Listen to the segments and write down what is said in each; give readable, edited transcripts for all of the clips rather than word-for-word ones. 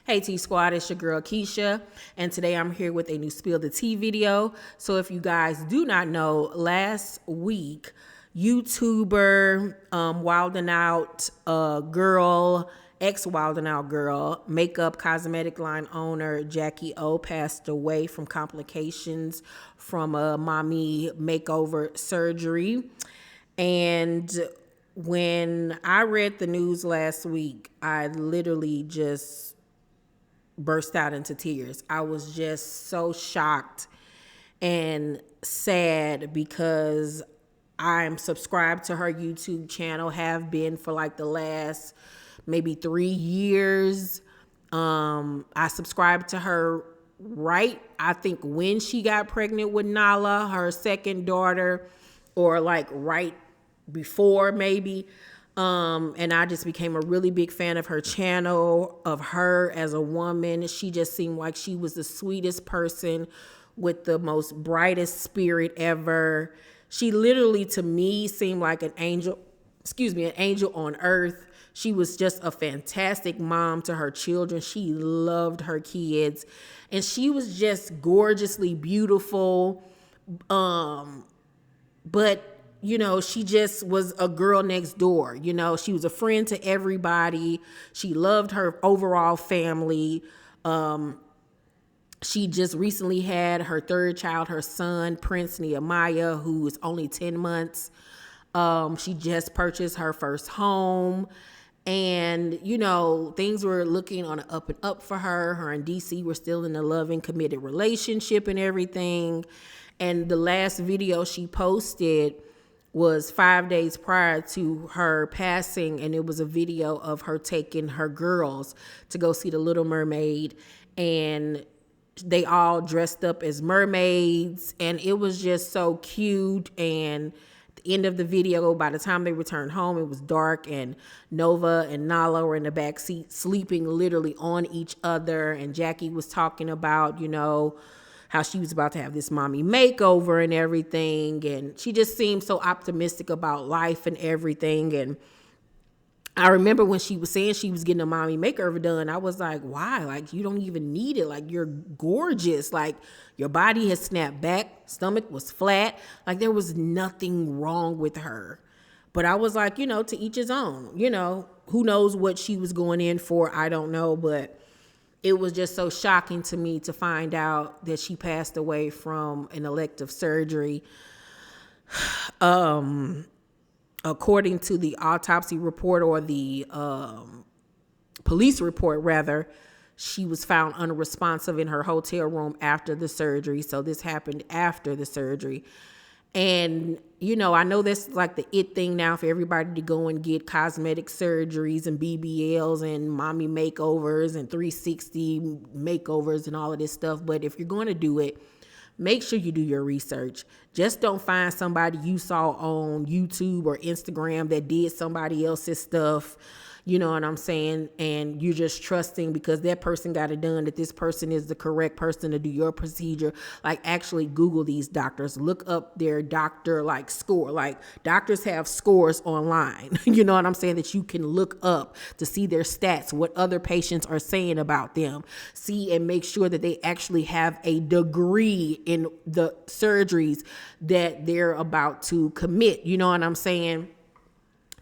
Hey T Squad, it's your girl Keisha, and today I'm here with a new Spill the Tea video. So if you guys do not know, last week, YouTuber Wildin' Out girl, ex-Wildin' Out girl, makeup cosmetic line owner Jacky Oh passed away from complications from a mommy makeover surgery. And when I read the news last week, I literally just burst out into tears. I was just so shocked and sad because I'm subscribed to her YouTube channel, have been for like the last maybe 3 years. I subscribed to her I think when she got pregnant with Nala, her second daughter, or like right before maybe. And I just became a really big fan of her channel, of her as a woman. She just seemed like she was the sweetest person with the most brightest spirit ever. She literally, to me, seemed like an angel on earth. She was just a fantastic mom to her children. She loved her kids. And she was just gorgeously beautiful. But she just was a girl next door. She was a friend to everybody. She loved her overall family. She just recently had her third child, her son, Prince Nehemiah, who is only 10 months. She just purchased her first home. And, things were looking on an up and up for her. Her and DC were still in a loving, committed relationship and everything. And the last video she posted was 5 days prior to her passing, and it was a video of her taking her girls to go see The Little Mermaid, and they all dressed up as mermaids, and it was just so cute. And at the end of the video, by the time they returned home, it was dark, and Nova and Nala were in the back seat sleeping literally on each other, and Jacky was talking about, how she was about to have this mommy makeover and everything. And she just seemed so optimistic about life and everything. And I remember when she was saying she was getting a mommy makeover done, I was like, why? Like, you don't even need it. Like, you're gorgeous. Like, your body has snapped back. Stomach was flat. Like, there was nothing wrong with her. But I was like, to each his own. Who knows what she was going in for? I don't know. But it was just so shocking to me to find out that she passed away from an elective surgery. According to the autopsy report, or the police report rather, she was found unresponsive in her hotel room after the surgery. So this happened after the surgery. And, I know that's like the it thing now for everybody to go and get cosmetic surgeries and BBLs and mommy makeovers and 360 makeovers and all of this stuff. But if you're going to do it, make sure you do your research. Just don't find somebody you saw on YouTube or Instagram that did somebody else's stuff. You know what I'm saying? And you're just trusting because that person got it done, that this person is the correct person to do your procedure. Like, actually Google these doctors. Look up their doctor score. Like, doctors have scores online. You know what I'm saying? That you can look up to see their stats, what other patients are saying about them. See and make sure that they actually have a degree in the surgeries that they're about to commit. You know what I'm saying?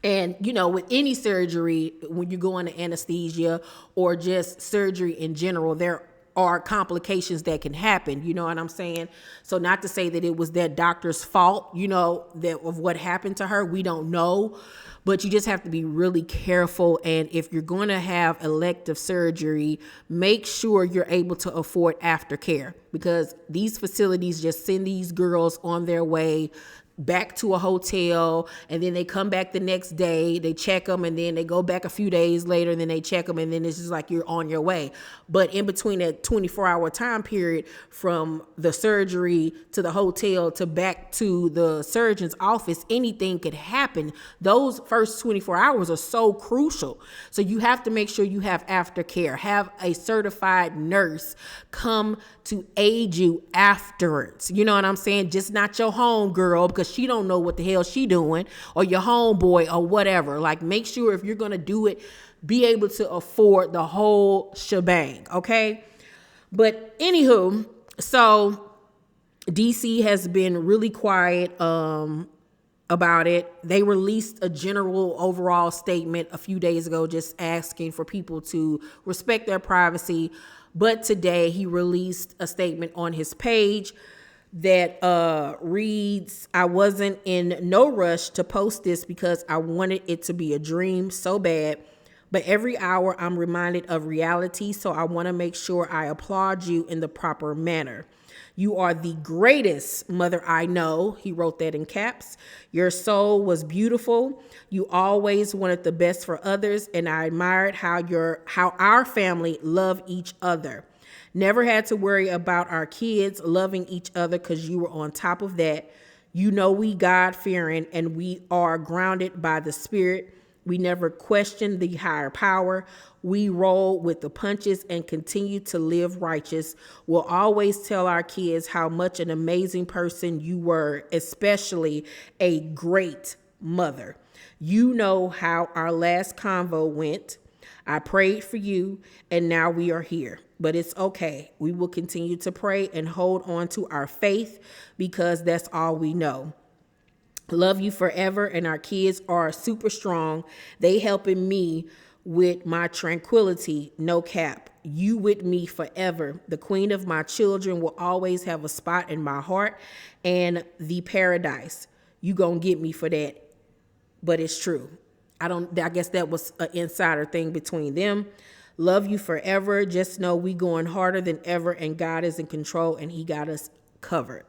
And, with any surgery, when you go into anesthesia or just surgery in general, there are complications that can happen. You know what I'm saying? So not to say that it was that doctor's fault, that of what happened to her. We don't know. But you just have to be really careful. And if you're going to have elective surgery, make sure you're able to afford aftercare, because these facilities just send these girls on their way back to a hotel, and then they come back the next day, they check them, and then they go back a few days later, and then they check them, and then it's just like you're on your way. But in between that 24-hour time period from the surgery to the hotel to back to the surgeon's office, anything could happen. Those first 24 hours are so crucial. So you have to make sure you have aftercare. Have a certified nurse come to aid you afterwards. You know what I'm saying? Just not your home girl, because she don't know what the hell she doing, or your homeboy or whatever. Like, make sure if you're going to do it, be able to afford the whole shebang, okay? But anywho, so DC has been really quiet about it. They released a general overall statement a few days ago just asking for people to respect their privacy. But today he released a statement on his page that reads, "I wasn't in no rush to post this because I wanted it to be a dream so bad. But every hour I'm reminded of reality, so I want to make sure I applaud you in the proper manner. You are the greatest mother I know." He wrote that in caps. "Your soul was beautiful. You always wanted the best for others, and I admired how our family loved each other. Never had to worry about our kids loving each other because you were on top of that. You know we God-fearing and we are grounded by the Spirit. We never question the higher power. We roll with the punches and continue to live righteous. We'll always tell our kids how much an amazing person you were, especially a great mother. You know how our last convo went. I prayed for you, and now we are here. But it's okay. We will continue to pray and hold on to our faith because that's all we know. Love you forever, and our kids are super strong. They helping me with my tranquility, no cap. You with me forever. The queen of my children will always have a spot in my heart and the paradise. You gonna get me for that." But it's true. I guess that was an insider thing between them. "Love you forever. Just know we going harder than ever, and God is in control and he got us covered."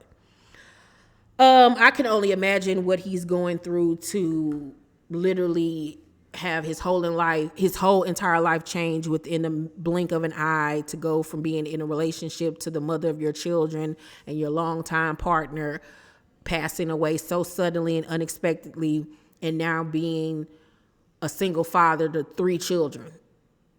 I can only imagine what he's going through to literally have his whole entire life change within the blink of an eye, to go from being in a relationship to the mother of your children and your longtime partner passing away so suddenly and unexpectedly, and now being a single father to 3 children.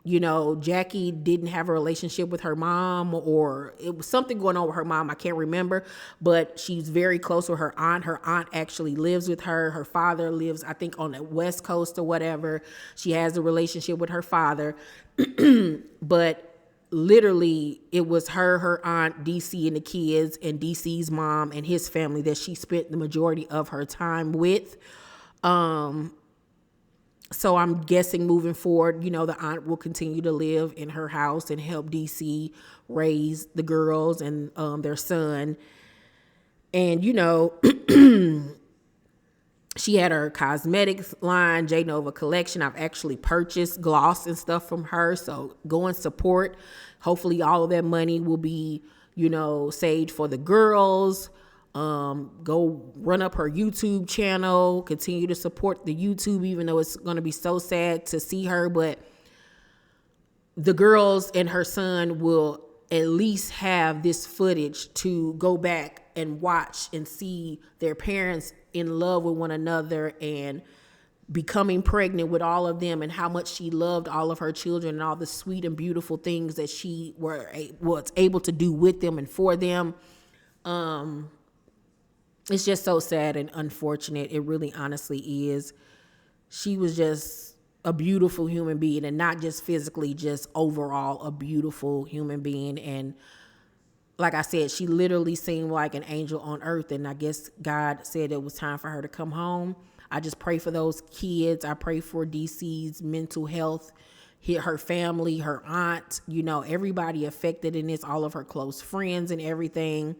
You know, Jacky didn't have a relationship with her mom, or it was something going on with her mom. I can't remember, but she's very close with her aunt. Her aunt actually lives with her. Her father lives, I think, on the West Coast or whatever. She has a relationship with her father. But literally, it was her aunt, DC, and the kids, and DC's mom and his family that she spent the majority of her time with. So I'm guessing moving forward, the aunt will continue to live in her house and help DC raise the girls and their son. And, she had her cosmetics line, J Nova collection. I've actually purchased gloss and stuff from her. So go and support. Hopefully all of that money will be, saved for the girls. Go run up her YouTube channel, continue to support the YouTube, even though it's going to be so sad to see her, but the girls and her son will at least have this footage to go back and watch and see their parents in love with one another and becoming pregnant with all of them, and how much she loved all of her children and all the sweet and beautiful things that she was able to do with them and for them. It's just so sad and unfortunate. It really honestly is. She was just a beautiful human being, and not just physically, just overall a beautiful human being. And like I said, she literally seemed like an angel on earth. And I guess God said it was time for her to come home. I just pray for those kids. I pray for DC's mental health, her family, her aunt, everybody affected in this, all of her close friends and everything.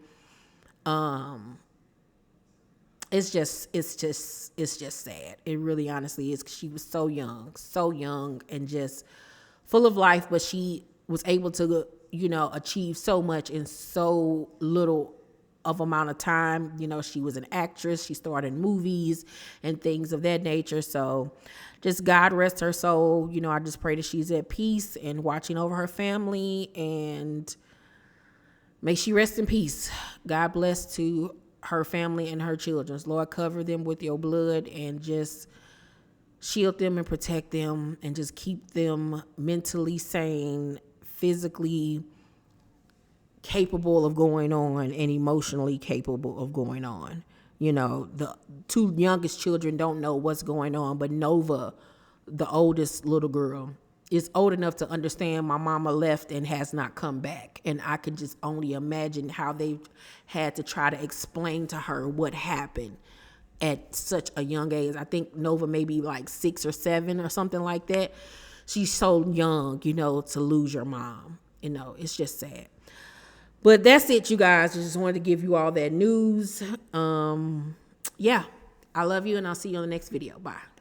It's just sad. It really honestly is. She was so young and just full of life, but she was able to, achieve so much in so little of amount of time. She was an actress. She starred in movies and things of that nature. So just God rest her soul. I just pray that she's at peace and watching over her family, and may she rest in peace. God bless to her family and her children. Lord, cover them with your blood and just shield them and protect them, and just keep them mentally sane, physically capable of going on, and emotionally capable of going on. The 2 youngest children don't know what's going on, but Nova the oldest little girl, is old enough to understand my mama left and has not come back. And I can just only imagine how they had to try to explain to her what happened at such a young age. I think Nova maybe like 6 or 7 or something like that. She's so young, to lose your mom. It's just sad. But that's it, you guys. I just wanted to give you all that news. Yeah, I love you, and I'll see you on the next video. Bye.